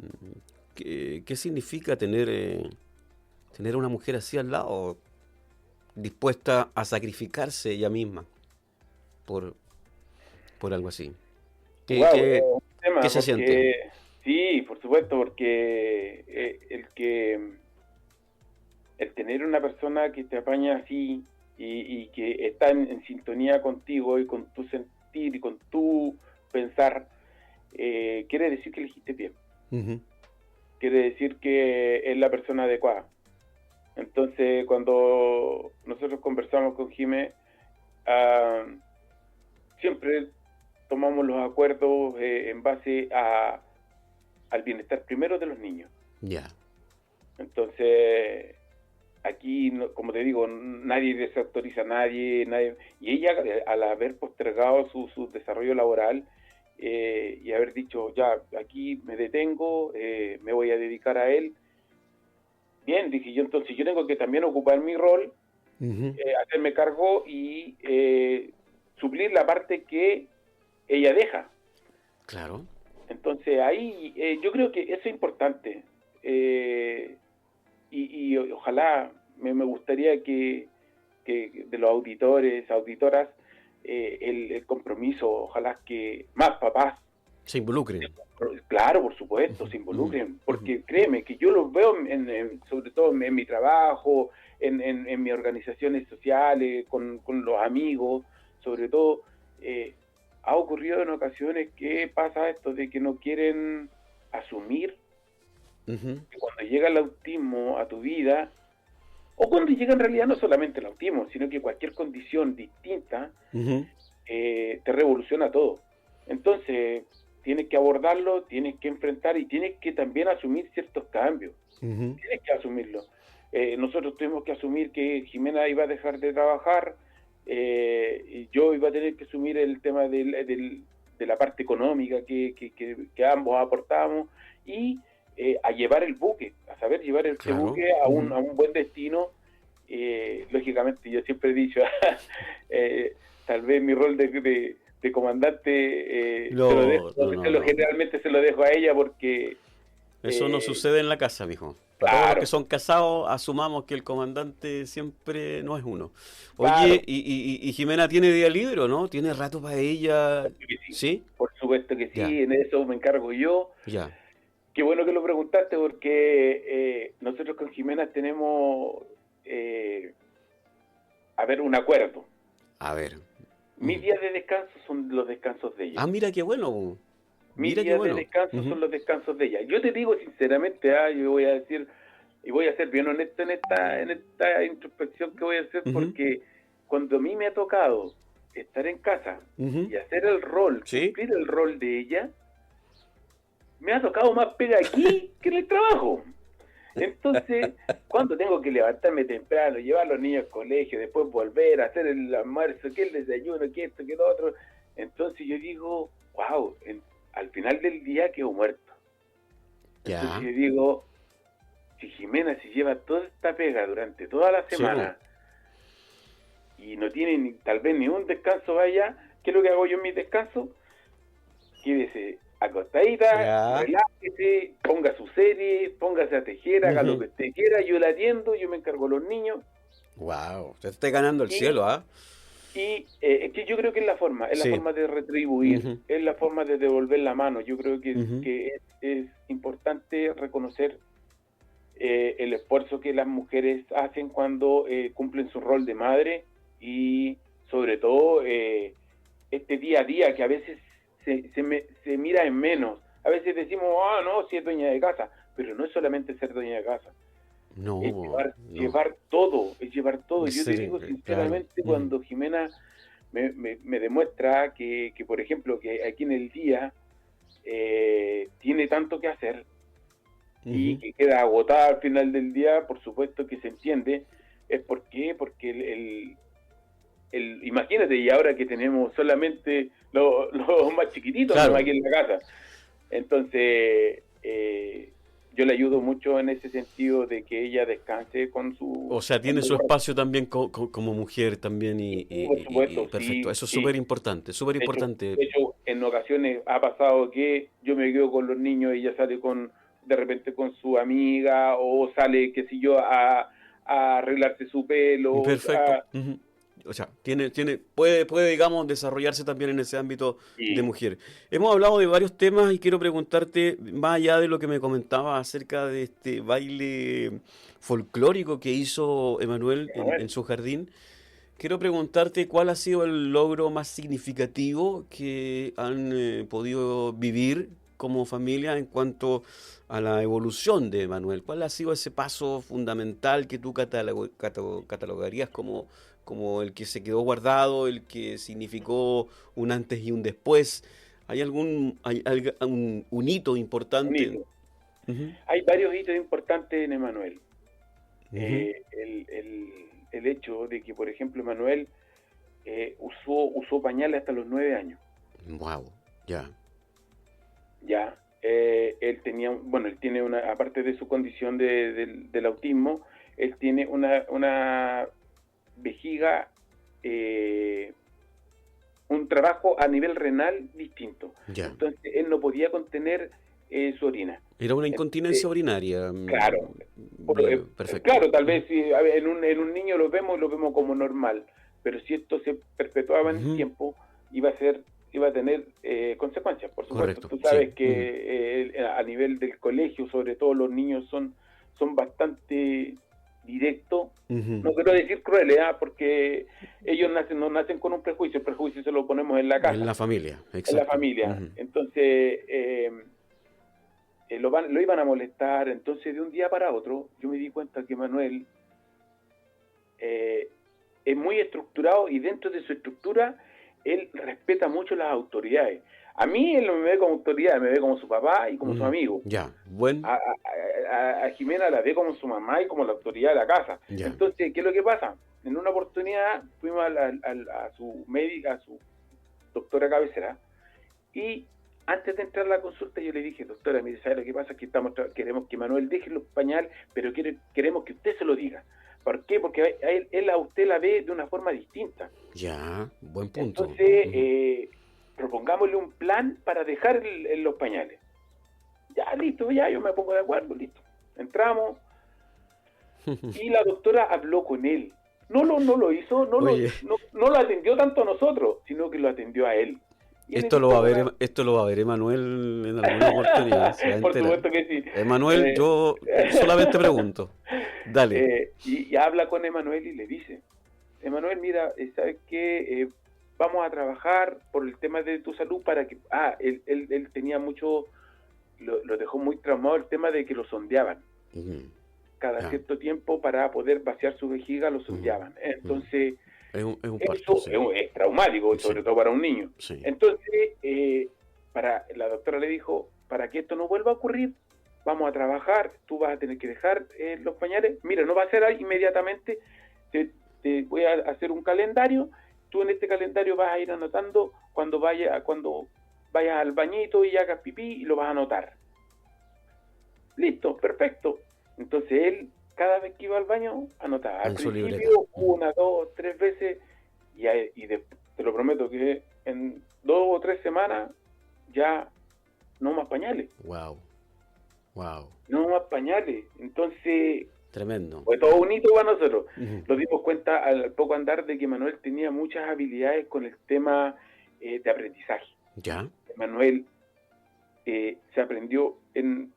significa tener una mujer así al lado, dispuesta a sacrificarse ella misma por algo así? ¿Qué se siente? Sí, por supuesto, porque el tener una persona que te apaña así y que está en sintonía contigo y con tu sentir y con tu pensar, quiere decir que elegiste bien. Quiere decir que es la persona adecuada. Entonces, cuando nosotros conversamos con Jimé, siempre tomamos los acuerdos en base al bienestar primero de los niños. Ya. Entonces, aquí, como te digo, nadie desautoriza a nadie, y ella, al haber postergado su desarrollo laboral y haber dicho, ya, aquí me detengo, me voy a dedicar a él, bien, dije yo, entonces yo tengo que también ocupar mi rol, hacerme cargo y suplir la parte que ella deja. Claro. Entonces ahí yo creo que eso es importante, y ojalá me gustaría que de los auditores, auditoras, el compromiso, ojalá que más papás se involucren. Claro, por supuesto, se involucren, porque créeme que yo los veo sobre todo en mi trabajo, en mis organizaciones sociales, con los amigos, sobre todo. Ha ocurrido en ocasiones que pasa esto de que no quieren asumir que cuando llega el autismo a tu vida, o cuando llega en realidad no solamente el autismo, sino que cualquier condición distinta te revoluciona todo. Entonces tienes que abordarlo, tienes que enfrentar y tienes que también asumir ciertos cambios. Tienes que asumirlo. Nosotros tuvimos que asumir que Jimena iba a dejar de trabajar, y yo iba a tener que asumir el tema de la parte económica que ambos aportábamos, y a llevar el buque, a saber llevar el buque a un buen destino. Lógicamente yo siempre he dicho, tal vez mi rol de comandante generalmente se lo dejo a ella, porque eso no sucede en la casa, mijo. Claro. Todos los que son casados, asumamos que el comandante siempre no es uno. Oye, Claro. y Jimena tiene día libre, ¿no? ¿Tiene rato para ella? ¿Sí? Por supuesto que sí, Ya. En eso me encargo yo. Ya. Qué bueno que lo preguntaste, porque nosotros con Jimena tenemos un acuerdo. A ver. Mis días de descanso son los descansos de ella. Ah, mira qué bueno. Mis Mira qué días bueno. de descanso son los descansos de ella. Yo te digo sinceramente, yo voy a decir, y voy a ser bien honesto en esta introspección que voy a hacer, porque cuando a mí me ha tocado estar en casa y hacer el rol, ¿Sí? cumplir el rol de ella, me ha tocado más pega aquí que en el trabajo. Entonces, cuando tengo que levantarme temprano, llevar a los niños al colegio, después volver a hacer el almuerzo, que el desayuno, que esto, que lo otro, entonces yo digo, wow, al final del día quedo muerto. Ya. Entonces yo digo, si Jimena se lleva toda esta pega durante toda la semana y no tiene tal vez ni un descanso, vaya, ¿qué es lo que hago yo en mis descansos? Quédese acostadita, relájese, ponga su serie, póngase a tejer, haga lo que usted quiera, yo la atiendo, yo me encargo de los niños. Wow, usted está ganando el cielo, ¿ah? Y es que yo creo que es la forma de retribuir, es la forma de devolver la mano. Yo creo que es importante reconocer el esfuerzo que las mujeres hacen cuando cumplen su rol de madre y sobre todo este día a día que a veces se mira en menos. A veces decimos, no, si es dueña de casa, pero no es solamente ser dueña de casa. No, es llevar todo. Yo te digo sinceramente, cuando Jimena me demuestra que, por ejemplo, que aquí en el día tiene tanto que hacer y que queda agotada al final del día, por supuesto que se entiende, es porque imagínate, y ahora que tenemos solamente los más chiquititos aquí en la casa, entonces yo le ayudo mucho en ese sentido de que ella descanse con su... O sea, tiene su espacio también como mujer también por supuesto, perfecto, eso es súper importante, súper importante. De hecho, en ocasiones ha pasado que yo me quedo con los niños y ella sale de repente con su amiga o sale, qué sé yo, a arreglarse su pelo. Perfecto. O sea, puede, digamos, desarrollarse también en ese ámbito de mujer. Hemos hablado de varios temas y quiero preguntarte, más allá de lo que me comentaba acerca de este baile folclórico que hizo Emanuel en su jardín, quiero preguntarte cuál ha sido el logro más significativo que han podido vivir como familia en cuanto a la evolución de Emanuel. ¿Cuál ha sido ese paso fundamental que tú catalogarías como el que se quedó guardado, el que significó un antes y un después? ¿Hay un hito importante? Hay varios hitos importantes en Emanuel. El hecho de que, por ejemplo, Emanuel usó pañales hasta los 9 años. Wow, ya. Él tiene una, aparte de su condición del autismo, él tiene una vejiga, un trabajo a nivel renal distinto. Entonces él no podía contener su orina. Era una incontinencia urinaria. Claro. Perfecto. Claro, tal vez si en un niño lo vemos como normal, pero si esto se perpetuaba en el tiempo, iba a tener consecuencias, por supuesto. Correcto, tú sabes que a nivel del colegio, sobre todo los niños son bastante directos, no quiero decir crueles, porque ellos no nacen con un prejuicio, el prejuicio se lo ponemos en la casa. En la familia, exacto. En la familia. Entonces, lo iban a molestar, entonces de un día para otro, yo me di cuenta que Manuel es muy estructurado y dentro de su estructura él respeta mucho las autoridades. A mí él no me ve como autoridad, me ve como su papá y como su amigo. A Jimena la ve como su mamá y como la autoridad de la casa. Entonces, ¿qué es lo que pasa? En una oportunidad fuimos a su médica, a su doctora cabecera, y antes de entrar a la consulta yo le dije, doctora, mire, ¿sabe lo que pasa? Que queremos que Manuel deje los pañales, pero queremos que usted se lo diga. ¿Por qué? Porque él a usted la ve de una forma distinta. Buen punto. Entonces, propongámosle un plan para dejar los pañales. Listo, yo me pongo de acuerdo, listo. Entramos y la doctora habló con él. No lo hizo, no lo atendió tanto a nosotros, sino que lo atendió a él. Esto lo va a ver Emanuel en alguna oportunidad. Por supuesto que sí. Emanuel, yo solamente pregunto. Dale. Y habla con Emanuel y le dice, Emanuel, mira, ¿sabes qué? Vamos a trabajar por el tema de tu salud para que... Él tenía mucho... Lo dejó muy traumado el tema de que lo sondeaban. Cada cierto tiempo para poder vaciar su vejiga lo sondeaban. Entonces... Es un parto, es traumático, sobre todo para un niño. Entonces, la doctora le dijo, para que esto no vuelva a ocurrir, vamos a trabajar, tú vas a tener que dejar los pañales. Mira, no va a ser ahí inmediatamente, te voy a hacer un calendario, tú en este calendario vas a ir anotando cuando vayas al bañito y hagas pipí y lo vas a anotar. Listo, perfecto. Entonces él, cada vez que iba al baño, anotaba. Al principio, 1, 2, 3 veces, y te lo prometo que en 2 o 3 semanas ya no más pañales. Wow. No más pañales. Entonces, tremendo. Fue todo un hito para nosotros. Nos dimos cuenta al poco andar de que Manuel tenía muchas habilidades con el tema de aprendizaje. ¿Ya? Manuel se aprendió en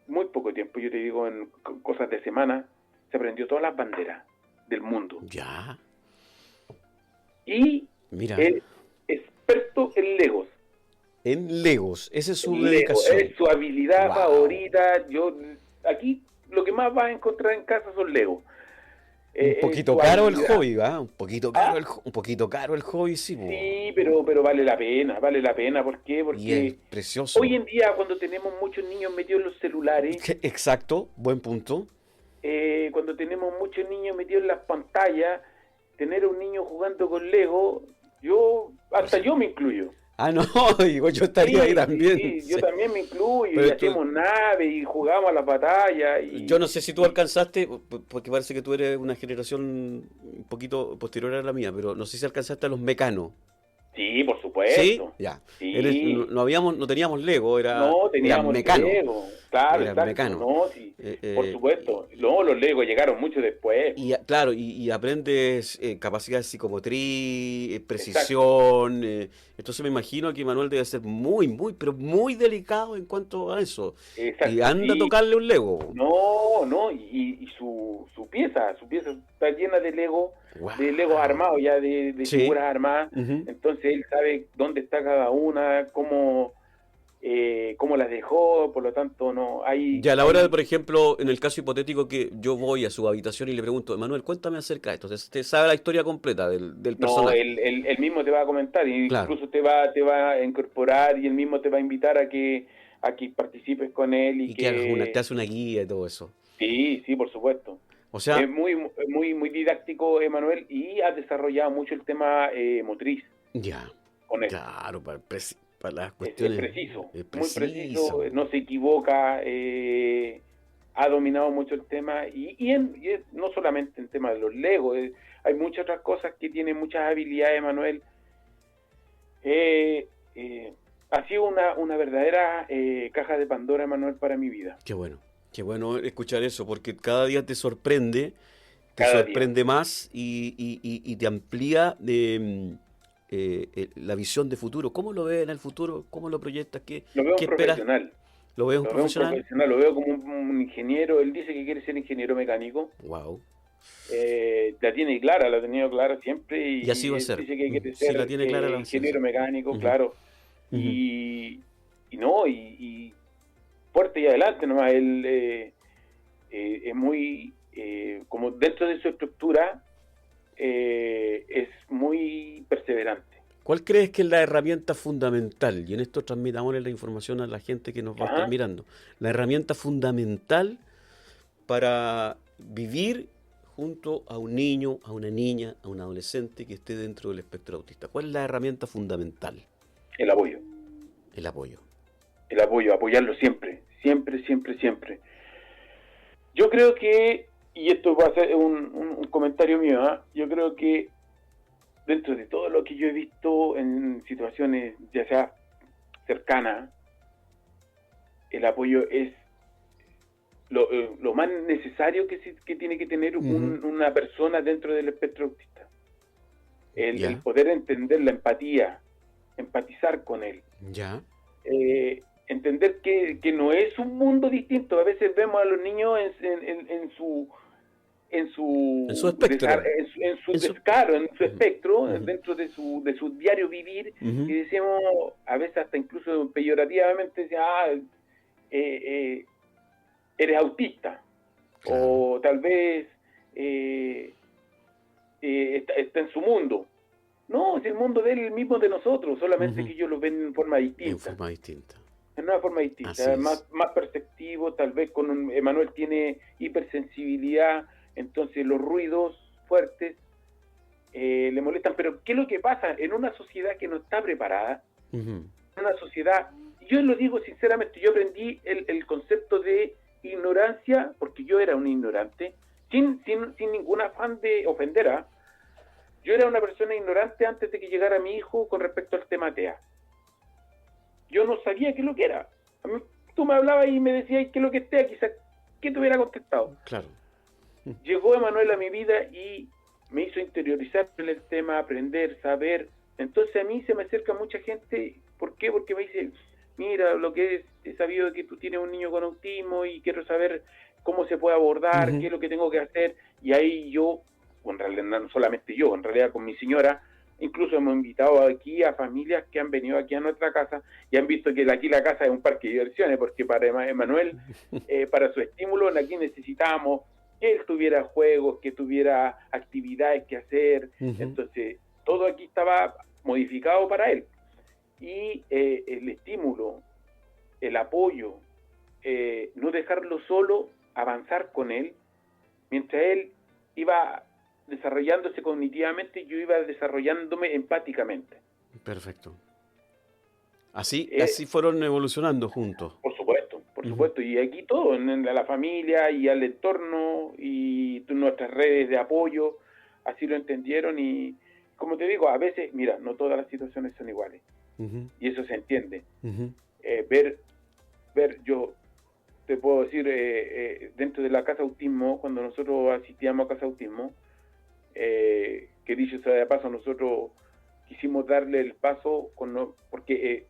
muy poco tiempo, yo te digo en cosas de semana, se aprendió todas las banderas del mundo. ¿Ya? Y mira, es experto en Legos. En Legos, esa es su Lego, dedicación. es su habilidad favorita. Aquí lo que más vas a encontrar en casa son Legos. Un poquito caro el hobby, ¿va? Un poquito caro el hobby, sí. Sí, pero vale la pena. ¿Por qué? Porque y es precioso. Hoy en día, cuando tenemos muchos niños metidos en los celulares... Exacto, buen punto. Cuando tenemos muchos niños metidos en las pantallas, tener a un niño jugando con Lego, yo me incluyo. Ah, no, digo, yo estaría ahí también. Sí, yo también me incluyo, y hacemos naves y jugamos a las batallas. Yo no sé si tú alcanzaste, porque parece que tú eres una generación un poquito posterior a la mía, pero no sé si alcanzaste a los Mecanos. Sí, por supuesto. ¿Sí? Ya. Sí. No teníamos Lego, teníamos Mecano. Lego. Claro, era exacto. Mecano. No, sí, por supuesto. No, los Legos llegaron mucho después. Claro, y aprendes capacidad psicomotriz, precisión. Entonces me imagino que Manuel debe ser pero muy delicado en cuanto a eso. Exacto. Y anda a tocarle un Lego. No, y su pieza está llena de Lego, de Legos armados, ya de figuras armadas. Entonces él sabe dónde está cada una, cómo las dejó, por lo tanto no hay... Y a la hora de, por ejemplo, en el caso hipotético que yo voy a su habitación y le pregunto, Manuel, cuéntame acerca de esto, entonces usted sabe la historia completa del personaje. No, él mismo te va a comentar, y incluso te va a incorporar, y él mismo te va a invitar a que participes con él. Y que te hace una guía y todo eso. Sí, por supuesto. O sea, es muy didáctico, Manuel, y ha desarrollado mucho el tema motriz. Ya. Con él. Claro, para las cuestiones. Es preciso, no se equivoca, ha dominado mucho el tema, y no solamente en tema de los Legos, hay muchas otras cosas que tiene muchas habilidades, Manuel. Ha sido una verdadera caja de Pandora, Manuel, para mi vida. Qué bueno escuchar eso, porque cada día te sorprende, más y te amplía la visión de futuro. ¿Cómo lo ves en el futuro? ¿Cómo lo proyectas? Lo veo profesional. ¿Lo veo un profesional? Lo veo como un ingeniero. Él dice que quiere ser ingeniero mecánico. Wow. La tiene clara, la ha tenido clara siempre. Y así va a ser. Dice que quiere ser la tiene clara, ingeniero mecánico, claro. Y fuerte y adelante nomás. Él es muy, como dentro de su estructura, es muy perseverante. ¿Cuál crees que es la herramienta fundamental? Y en esto transmitámosle la información a la gente que nos va a estar mirando. La herramienta fundamental para vivir junto a un niño, a una niña, a un adolescente que esté dentro del espectro autista. ¿Cuál es la herramienta fundamental? El apoyo. Apoyarlo siempre. Siempre. Yo creo que, y esto va a ser un comentario mío, yo creo que dentro de todo lo que yo he visto en situaciones ya sea cercanas, el apoyo es lo más necesario que tiene que tener una persona dentro del espectro autista. El poder entender la empatía, empatizar con él. Entender que no es un mundo distinto. A veces vemos a los niños en su espectro, dentro de su diario vivir, y decimos, a veces hasta incluso peyorativamente, eres autista, o tal vez está en su mundo. No, es el mundo de él mismo, de nosotros, solamente que ellos lo ven en forma distinta. en una forma distinta, más perceptivo, tal vez Emanuel tiene hipersensibilidad, entonces los ruidos fuertes le molestan, pero ¿qué es lo que pasa? En una sociedad que no está preparada, en una sociedad, yo lo digo sinceramente, yo aprendí el concepto de ignorancia, porque yo era un ignorante, sin ningún afán de ofender, yo era una persona ignorante antes de que llegara mi hijo con respecto al tema TEA. Yo no sabía qué es lo que era. A mí, tú me hablabas y me decías qué es lo que es TEA, quizás, ¿qué te hubiera contestado? Claro. Llegó Emanuel a mi vida y me hizo interiorizar en el tema, aprender, saber. Entonces a mí se me acerca mucha gente. ¿Por qué? Porque me dice, mira, lo que he sabido que tú tienes un niño con autismo y quiero saber cómo se puede abordar, qué es lo que tengo que hacer. Y ahí yo, en realidad no solamente yo, en realidad con mi señora, incluso hemos invitado aquí a familias que han venido aquí a nuestra casa y han visto que aquí la casa es un parque de diversiones, porque para Emanuel, para su estímulo, aquí necesitábamos que él tuviera juegos, que tuviera actividades que hacer. Entonces, todo aquí estaba modificado para él. Y el estímulo, el apoyo, no dejarlo solo, avanzar con él, mientras él iba desarrollándose cognitivamente, yo iba desarrollándome empáticamente. Perfecto. Así fueron evolucionando juntos. Por supuesto, y aquí todo, en la familia y al entorno y nuestras redes de apoyo, así lo entendieron. Y como te digo, a veces, mira, no todas las situaciones son iguales, y eso se entiende. Ver, yo te puedo decir, dentro de la Casa Autismo, cuando nosotros asistíamos a Casa Autismo, que dicho sea de paso, nosotros quisimos darle el paso, porque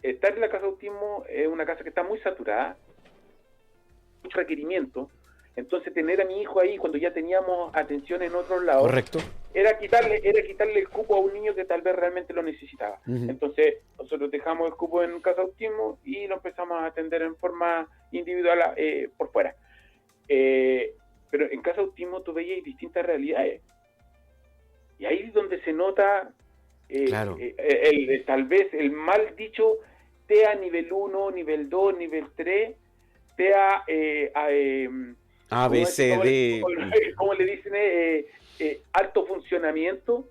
estar en la Casa Autismo es una casa que está muy saturada, mucho requerimiento. Entonces tener a mi hijo ahí cuando ya teníamos atención en otros lados, correcto, era quitarle el cupo a un niño que tal vez realmente lo necesitaba. Entonces nosotros dejamos el cupo en Casa Autismo y lo empezamos a atender en forma individual por fuera. Pero en Casa Autismo tú veías distintas realidades. Y ahí es donde se nota claro, tal vez el mal dicho TEA nivel 1, nivel 2, nivel 3, TEA A, B, C, D. ¿Cómo le dicen? Alto funcionamiento,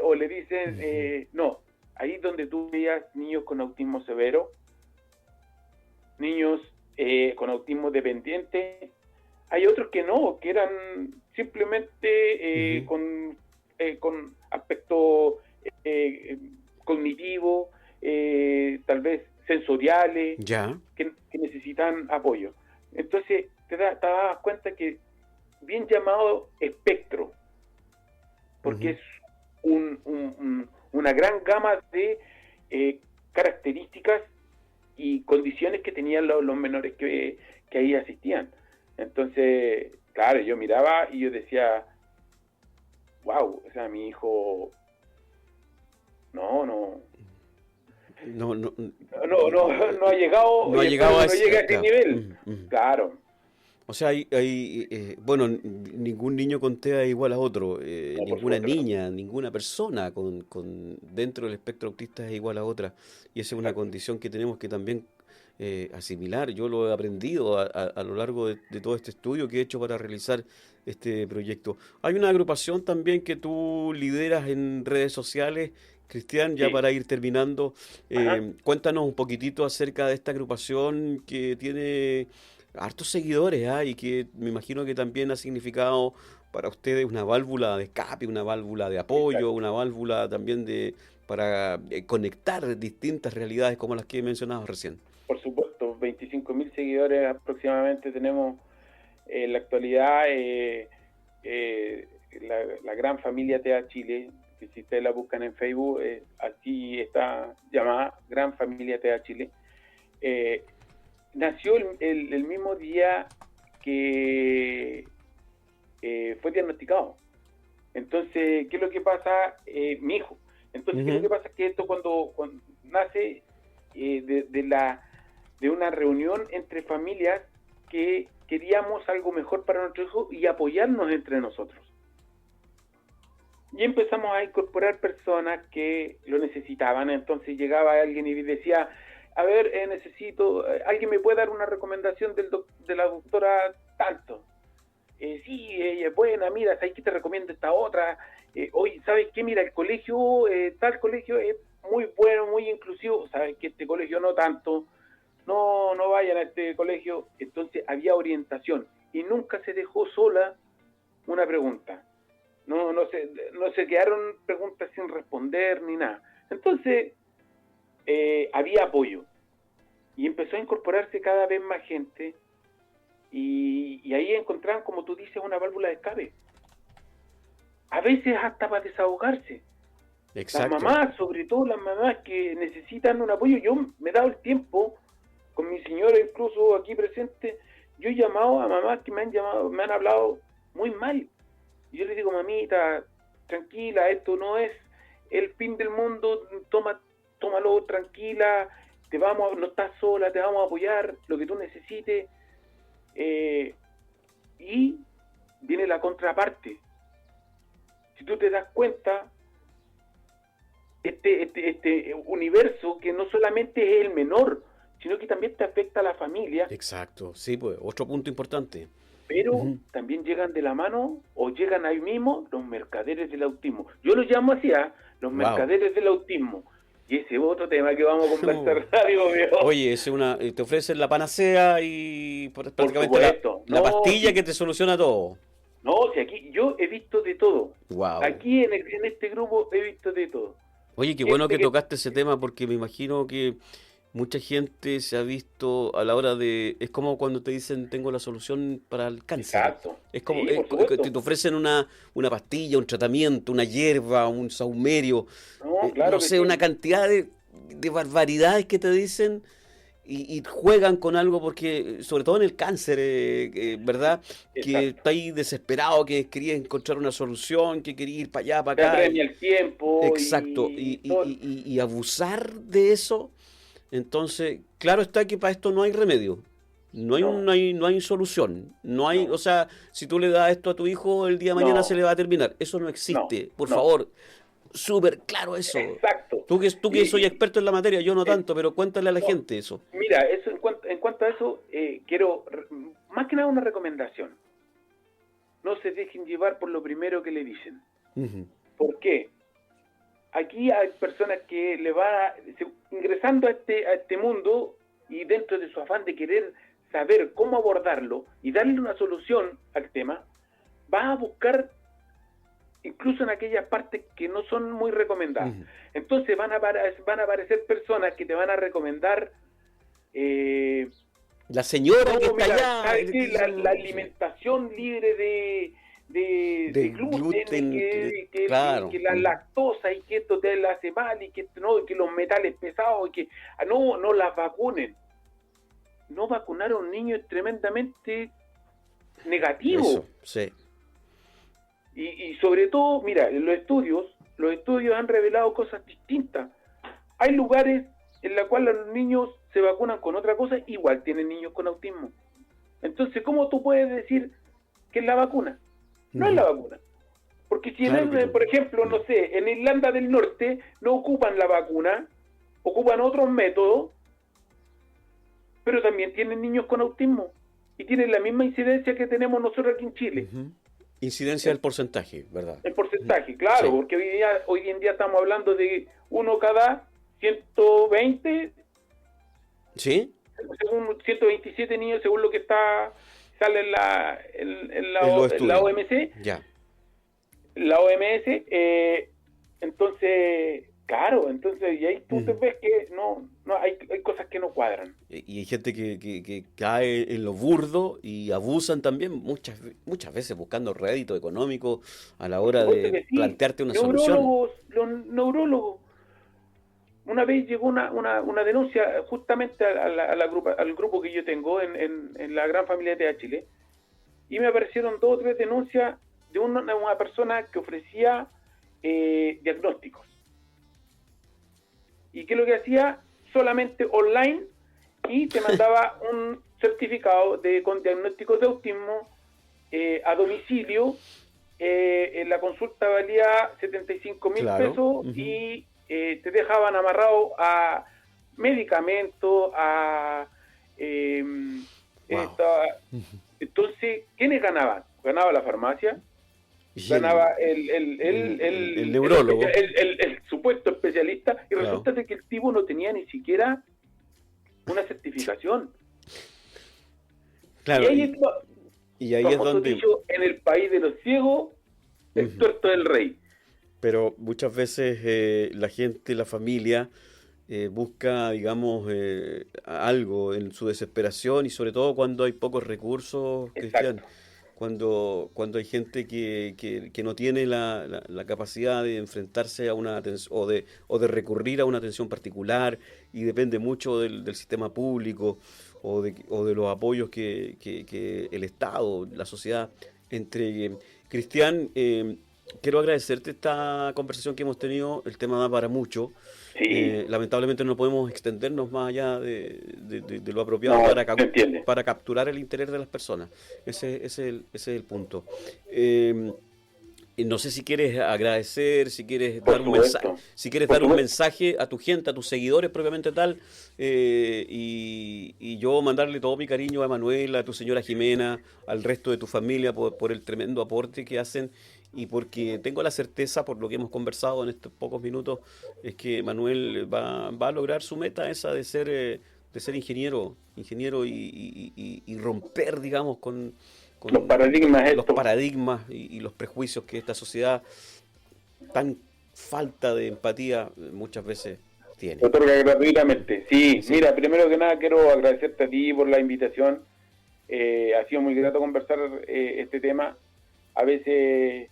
o le dicen, no, ahí donde tú veías niños con autismo severo, niños con autismo dependiente. Hay otros que no, que eran simplemente con aspecto cognitivo, tal vez sensoriales, que necesitan apoyo. Entonces te das cuenta que bien llamado espectro, porque es una gran gama de características y condiciones que tenían los menores que ahí asistían. Entonces, claro, yo miraba y yo decía, wow, o sea, mi hijo no ha llegado, no llega a ese nivel. Claro. O sea, bueno, ningún niño con TEA es igual a otro, ninguna niña, ninguna persona con dentro del espectro autista es igual a otra, y esa es una condición que tenemos que también asimilar. Yo lo he aprendido a lo largo de todo este estudio que he hecho para realizar este proyecto. Hay una agrupación también que tú lideras en redes sociales, Cristian, ya para ir terminando, cuéntanos un poquitito acerca de esta agrupación que tiene hartos seguidores, y que me imagino que también ha significado para ustedes una válvula de escape, una válvula de apoyo, exacto, una válvula también para conectar distintas realidades como las que he mencionado recién. Por supuesto, 25.000 seguidores aproximadamente tenemos en la actualidad, la gran familia TEA Chile, que si ustedes la buscan en Facebook, así está llamada, Gran Familia TEA Chile. Nació el mismo día que fue diagnosticado. Entonces, ¿qué es lo que pasa? Mi hijo. Entonces, ¿qué es lo que pasa? Que esto cuando nace de una reunión entre familias que queríamos algo mejor para nuestro hijo y apoyarnos entre nosotros. Y empezamos a incorporar personas que lo necesitaban. Entonces llegaba alguien y decía, a ver, necesito, ¿alguien me puede dar una recomendación de la doctora tanto? Sí, ella es buena, mira, ¿sabes qué te recomiendo esta otra? Oye, ¿sabes qué? Mira, el colegio, tal colegio es muy bueno, muy inclusivo, ¿sabes qué? Este colegio no tanto, no vayan a este colegio. Entonces había orientación y nunca se dejó sola una pregunta. No se quedaron preguntas sin responder ni nada. Entonces había apoyo y empezó a incorporarse cada vez más gente y ahí encontraron, como tú dices, una válvula de escape. A veces hasta para desahogarse. Exacto. Las mamás, sobre todo las mamás que necesitan un apoyo, yo me he dado el tiempo, con mi señora incluso aquí presente, yo he llamado a mamás que me han hablado muy mal. Y yo les digo, mamita, tranquila, esto no es el fin del mundo, tómalo tranquila, no estás sola, te vamos a apoyar, lo que tú necesites. Y viene la contraparte. Si tú te das cuenta, este universo que no solamente es el menor, sino que también te afecta a la familia. Exacto, sí, pues, otro punto importante. Pero también llegan de la mano o llegan ahí mismo los mercaderes del autismo. Yo los llamo así, los mercaderes del autismo. Y ese es otro tema que vamos a conversar, amigo mío. Oye, te ofrecen la panacea y prácticamente la pastilla sí, que te soluciona todo. No, si aquí yo he visto de todo. Wow. Aquí en este grupo he visto de todo. Oye, qué bueno que tocaste ese tema porque me imagino que mucha gente se ha visto a la hora de... Es como cuando te dicen tengo la solución para el cáncer. Exacto. Es como Sí, que te ofrecen una pastilla, un tratamiento, una hierba, un saumerio, claro no sé, sí. Una cantidad de barbaridades que te dicen y juegan con algo porque, sobre todo en el cáncer, ¿verdad? Exacto. Que está ahí desesperado, que quería encontrar una solución, que quería ir para allá, para acá. Te apremia el tiempo. Exacto. Y abusar de eso. Entonces, claro está que para esto no hay remedio, no hay solución, o sea, si tú le das esto a tu hijo, el día de mañana se le va a terminar, eso no existe, por favor, súper claro eso. Exacto. Tú que soy experto en la materia, yo no tanto, pero cuéntale a la gente eso. Mira, eso en cuanto a eso, quiero, más que nada una recomendación, no se dejen llevar por lo primero que le dicen. ¿Por qué? Aquí hay personas que ingresando a este mundo y dentro de su afán de querer saber cómo abordarlo y darle una solución al tema, va a buscar incluso en aquellas partes que no son muy recomendadas. Entonces van a aparecer personas que te van a recomendar la señora que está allá, la alimentación libre de gluten, que la lactosa y que esto te la hace mal y que que los metales pesados y que no las vacunen. No vacunar a un niño es tremendamente negativo. Eso, sí. Y sobre todo, mira, los estudios han revelado cosas distintas. Hay lugares en los cuales los niños se vacunan con otra cosa, igual tienen niños con autismo. Entonces, ¿cómo tú puedes decir que es la vacuna? No es la vacuna. Porque si por ejemplo, no sé, en Irlanda del Norte no ocupan la vacuna, ocupan otros métodos, pero también tienen niños con autismo y tienen la misma incidencia que tenemos nosotros aquí en Chile. Incidencia del porcentaje, ¿verdad? El porcentaje, claro, sí. Porque hoy en día estamos hablando de uno cada 120. ¿Sí? Según 127 niños, según lo que sale en la OMS. Ya. La OMS, entonces, claro, y ahí tú te ves que no hay cosas que no cuadran. Y hay gente que cae en lo burdo y abusan también muchas veces buscando rédito económico a la hora de plantearte una solución. Los neurólogos. Una vez llegó una denuncia justamente al grupo que yo tengo en la gran familia de Chile, y me aparecieron 2 o 3 denuncias de una persona que ofrecía diagnósticos. ¿Y qué es lo que hacía? Solamente online, y te mandaba un certificado con diagnósticos de autismo a domicilio. La consulta valía 75.000 pesos y te dejaban amarrado a medicamentos, a... Entonces, ¿quiénes ganaban? Ganaba la farmacia, ganaba el neurólogo, el supuesto especialista, y claro, resulta de que el tipo no tenía ni siquiera una certificación. claro, y ahí es famoso donde... dicho, en el país de los ciegos, el tuerto del rey. Pero muchas veces la gente, la familia, busca, digamos, algo en su desesperación, y sobre todo cuando hay pocos recursos, Cristian. Exacto. Cuando hay gente que no tiene la capacidad de enfrentarse a una atención, o de recurrir a una atención particular, y depende mucho del sistema público o de los apoyos que el Estado, la sociedad entregue. Cristian, quiero agradecerte esta conversación que hemos tenido. El tema da para mucho. Sí. Lamentablemente no podemos extendernos más allá de lo apropiado para capturar el interés de las personas. Ese es el punto. No sé si quieres agradecer, si quieres dar un mensaje, un mensaje a tu gente, a tus seguidores propiamente tal, y yo mandarle todo mi cariño a Manuel, a tu señora Jimena, al resto de tu familia por el tremendo aporte que hacen, y porque tengo la certeza, por lo que hemos conversado en estos pocos minutos, es que Manuel va a lograr su meta esa de ser ingeniero y romper, digamos, con los paradigmas y los prejuicios que esta sociedad, tan falta de empatía, muchas veces tiene. Otorga gratuitamente. Sí, mira, primero que nada quiero agradecerte a ti por la invitación. Ha sido muy grato conversar este tema. A veces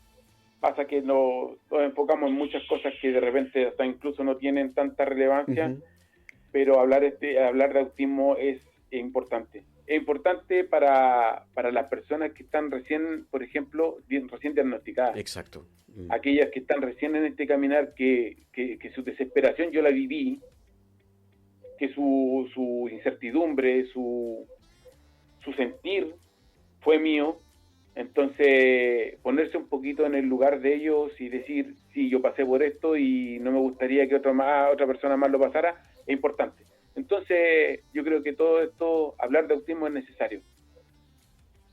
pasa que nos enfocamos en muchas cosas que de repente hasta incluso no tienen tanta relevancia, pero hablar de autismo es importante. Es importante para las personas que están recién, por ejemplo, recién diagnosticadas. Exacto. Aquellas que están recién en este caminar, que su desesperación yo la viví, que su incertidumbre, su sentir fue mío. Entonces, ponerse un poquito en el lugar de ellos y decir, sí, yo pasé por esto y no me gustaría que otra persona más lo pasara, es importante. Entonces, yo creo que todo esto, hablar de autismo es necesario.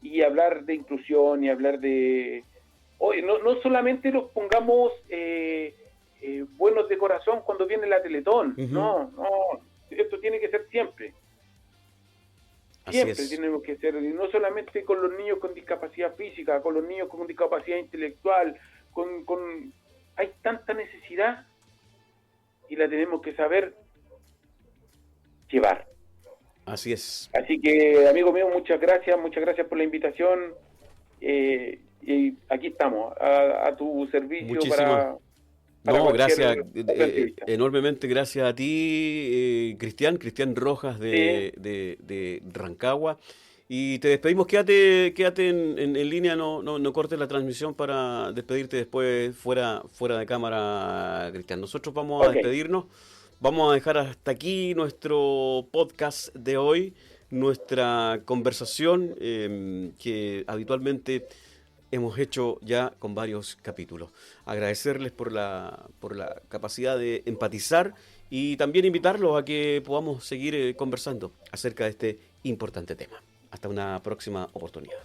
Y hablar de inclusión y hablar de... Oye, no solamente los pongamos buenos de corazón cuando viene la Teletón. No, esto tiene que ser siempre. Siempre tenemos que ser, y no solamente con los niños con discapacidad física, con los niños con discapacidad intelectual, hay tanta necesidad y la tenemos que saber llevar. Así es. Así que, amigo mío, muchas gracias por la invitación, y aquí estamos, a tu servicio. Muchísimas. No, gracias, enormemente gracias a ti, Cristian Rojas de Rancagua. Y te despedimos, quédate en línea, no cortes la transmisión para despedirte después fuera de cámara, Cristian. Nosotros vamos a despedirnos, vamos a dejar hasta aquí nuestro podcast de hoy, nuestra conversación que habitualmente hemos hecho ya con varios capítulos. Agradecerles por la capacidad de empatizar y también invitarlos a que podamos seguir conversando acerca de este importante tema. Hasta una próxima oportunidad.